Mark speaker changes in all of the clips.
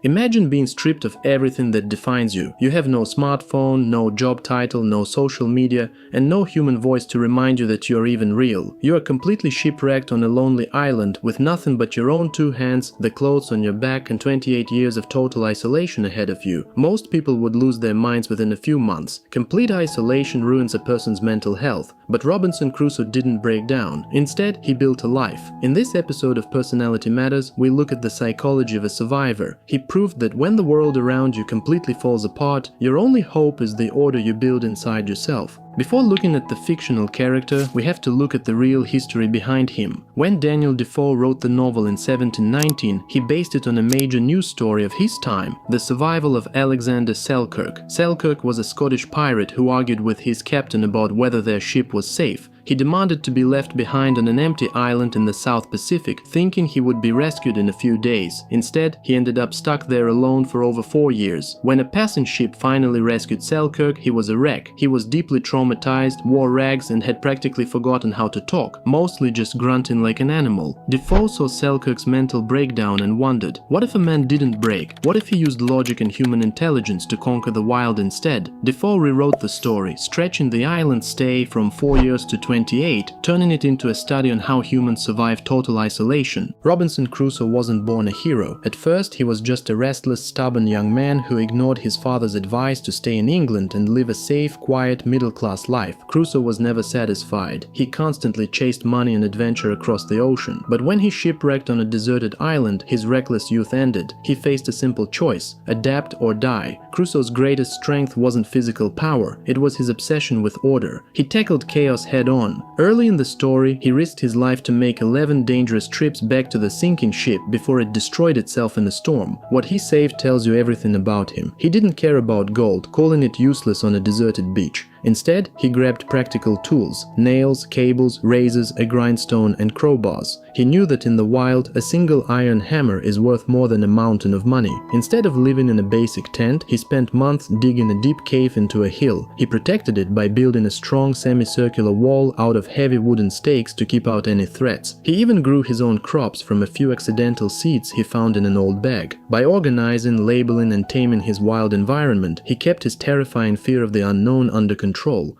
Speaker 1: Imagine being stripped of everything that defines you. You have no smartphone, no job title, no social media, and no human voice to remind you that you're even real. You are completely shipwrecked on a lonely island with nothing but your own two hands, the clothes on your back, and 28 years of total isolation ahead of you. Most people would lose their minds within a few months. Complete isolation ruins a person's mental health. But Robinson Crusoe didn't break down. Instead, he built a life. In this episode of Personality Matters, we look at the psychology of a survivor. He proved that when the world around you completely falls apart, your only hope is the order you build inside yourself. Before looking at the fictional character, we have to look at the real history behind him. When Daniel Defoe wrote the novel in 1719, he based it on a major news story of his time, the survival of Alexander Selkirk. Selkirk was a Scottish pirate who argued with his captain about whether their ship was safe. He demanded to be left behind on an empty island in the South Pacific, thinking he would be rescued in a few days. Instead, he ended up stuck there alone for over 4 years. When a passing ship finally rescued Selkirk, he was a wreck. He was deeply traumatized, wore rags, and had practically forgotten how to talk, mostly just grunting like an animal. Defoe saw Selkirk's mental breakdown and wondered, what if a man didn't break? What if he used logic and human intelligence to conquer the wild instead? Defoe rewrote the story, stretching the island's stay from 4 years to 28, turning it into a study on how humans survive total isolation. Robinson Crusoe wasn't born a hero. At first, he was just a restless, stubborn young man who ignored his father's advice to stay in England and live a safe, quiet, middle-class life. Crusoe was never satisfied. He constantly chased money and adventure across the ocean. But when he shipwrecked on a deserted island, his reckless youth ended. He faced a simple choice: adapt or die. Crusoe's greatest strength wasn't physical power, it was his obsession with order. He tackled chaos head-on. Early in the story, he risked his life to make 11 dangerous trips back to the sinking ship before it destroyed itself in a storm. What he saved tells you everything about him. He didn't care about gold, calling it useless on a deserted beach. Instead, he grabbed practical tools: nails, cables, razors, a grindstone, and crowbars. He knew that in the wild, a single iron hammer is worth more than a mountain of money. Instead of living in a basic tent, he spent months digging a deep cave into a hill. He protected it by building a strong semicircular wall out of heavy wooden stakes to keep out any threats. He even grew his own crops from a few accidental seeds he found in an old bag. By organizing, labeling, and taming his wild environment, he kept his terrifying fear of the unknown under control.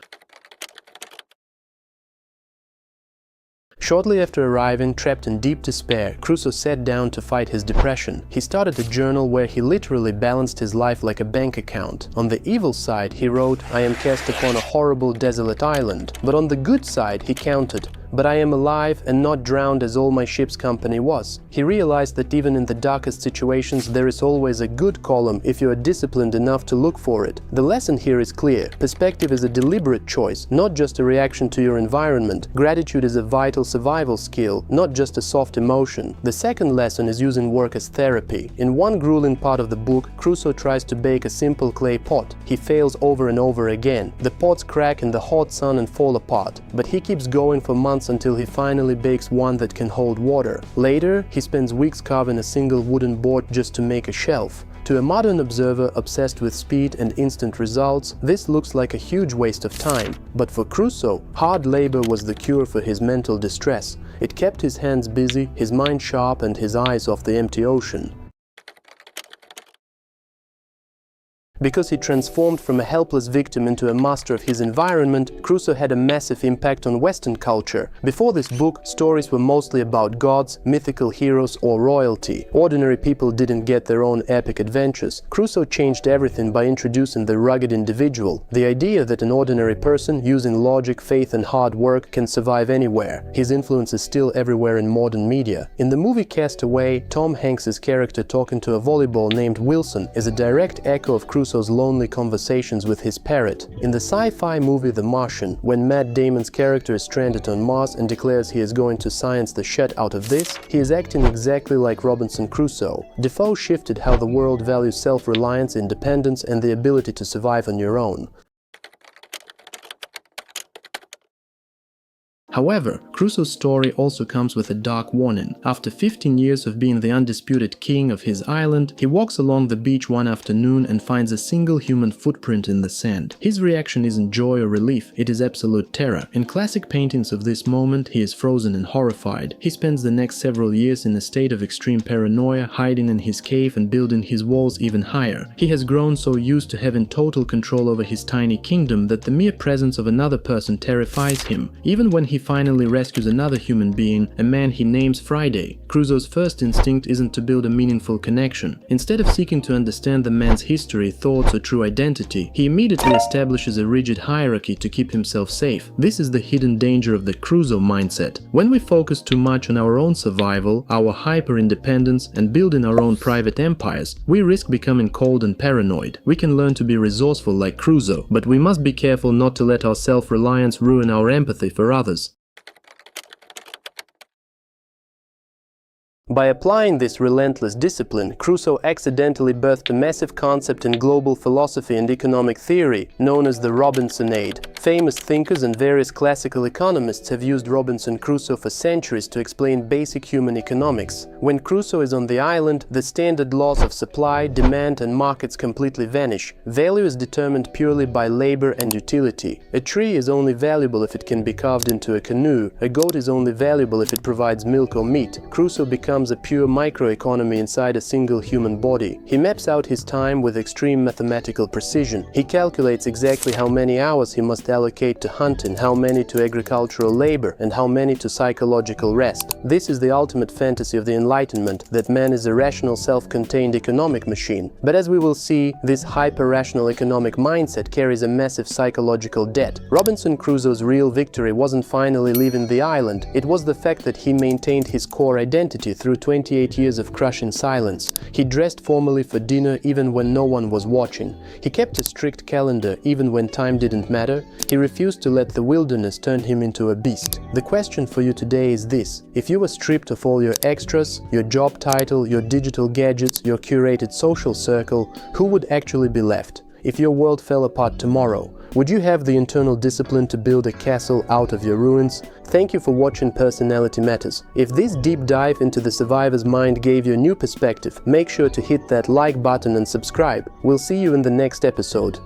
Speaker 1: Shortly after arriving, trapped in deep despair, Crusoe sat down to fight his depression. He started a journal where he literally balanced his life like a bank account. On the evil side, he wrote, "I am cast upon a horrible, desolate island." But on the good side, he counted, "But I am alive and not drowned as all my ship's company was." He realized that even in the darkest situations, there is always a good column if you are disciplined enough to look for it. The lesson here is clear. Perspective is a deliberate choice, not just a reaction to your environment. Gratitude is a vital survival skill, not just a soft emotion. The second lesson is using work as therapy. In one grueling part of the book, Crusoe tries to bake a simple clay pot. He fails over and over again. The pots crack in the hot sun and fall apart, but he keeps going for months until he finally bakes one that can hold water. Later, he spends weeks carving a single wooden board just to make a shelf. To a modern observer obsessed with speed and instant results, this looks like a huge waste of time. But for Crusoe, hard labor was the cure for his mental distress. It kept his hands busy, his mind sharp, and his eyes off the empty ocean. Because he transformed from a helpless victim into a master of his environment, Crusoe had a massive impact on Western culture. Before this book, stories were mostly about gods, mythical heroes, or royalty. Ordinary people didn't get their own epic adventures. Crusoe changed everything by introducing the rugged individual, the idea that an ordinary person, using logic, faith, and hard work, can survive anywhere. His influence is still everywhere in modern media. In the movie Castaway, Tom Hanks's character talking to a volleyball named Wilson is a direct echo of Crusoe's lonely conversations with his parrot. In the sci-fi movie The Martian, when Matt Damon's character is stranded on Mars and declares he is going to science the shit out of this, he is acting exactly like Robinson Crusoe. Defoe shifted how the world values self-reliance, independence, and the ability to survive on your own. However, Crusoe's story also comes with a dark warning. After 15 years of being the undisputed king of his island, he walks along the beach one afternoon and finds a single human footprint in the sand. His reaction isn't joy or relief, it is absolute terror. In classic paintings of this moment, he is frozen and horrified. He spends the next several years in a state of extreme paranoia, hiding in his cave and building his walls even higher. He has grown so used to having total control over his tiny kingdom that the mere presence of another person terrifies him. Even when he finally rescues another human being, a man he names Friday, Crusoe's first instinct isn't to build a meaningful connection. Instead of seeking to understand the man's history, thoughts, or true identity, he immediately establishes a rigid hierarchy to keep himself safe. This is the hidden danger of the Crusoe mindset. When we focus too much on our own survival, our hyper-independence, and building our own private empires, we risk becoming cold and paranoid. We can learn to be resourceful like Crusoe, but we must be careful not to let our self-reliance ruin our empathy for others. By applying this relentless discipline, Crusoe accidentally birthed a massive concept in global philosophy and economic theory known as the Robinsonade. Famous thinkers and various classical economists have used Robinson Crusoe for centuries to explain basic human economics. When Crusoe is on the island, the standard laws of supply, demand, and markets completely vanish. Value is determined purely by labor and utility. A tree is only valuable if it can be carved into a canoe. A goat is only valuable if it provides milk or meat. Crusoe becomes a pure microeconomy inside a single human body. He maps out his time with extreme mathematical precision. He calculates exactly how many hours he must allocate to hunting, how many to agricultural labor, and how many to psychological rest. This is the ultimate fantasy of the Enlightenment, that man is a rational, self-contained economic machine. But as we will see, this hyper-rational economic mindset carries a massive psychological debt. Robinson Crusoe's real victory wasn't finally leaving the island, it was the fact that he maintained his core identity through 28 years of crushing silence. He dressed formally for dinner even when no one was watching. He kept a strict calendar even when time didn't matter. He refused to let the wilderness turn him into a beast. The question for you today is this: if you were stripped of all your extras, your job title, your digital gadgets, your curated social circle, who would actually be left? If your world fell apart tomorrow, would you have the internal discipline to build a castle out of your ruins? Thank you for watching Personality Matters. If this deep dive into the survivor's mind gave you a new perspective, make sure to hit that like button and subscribe. We'll see you in the next episode.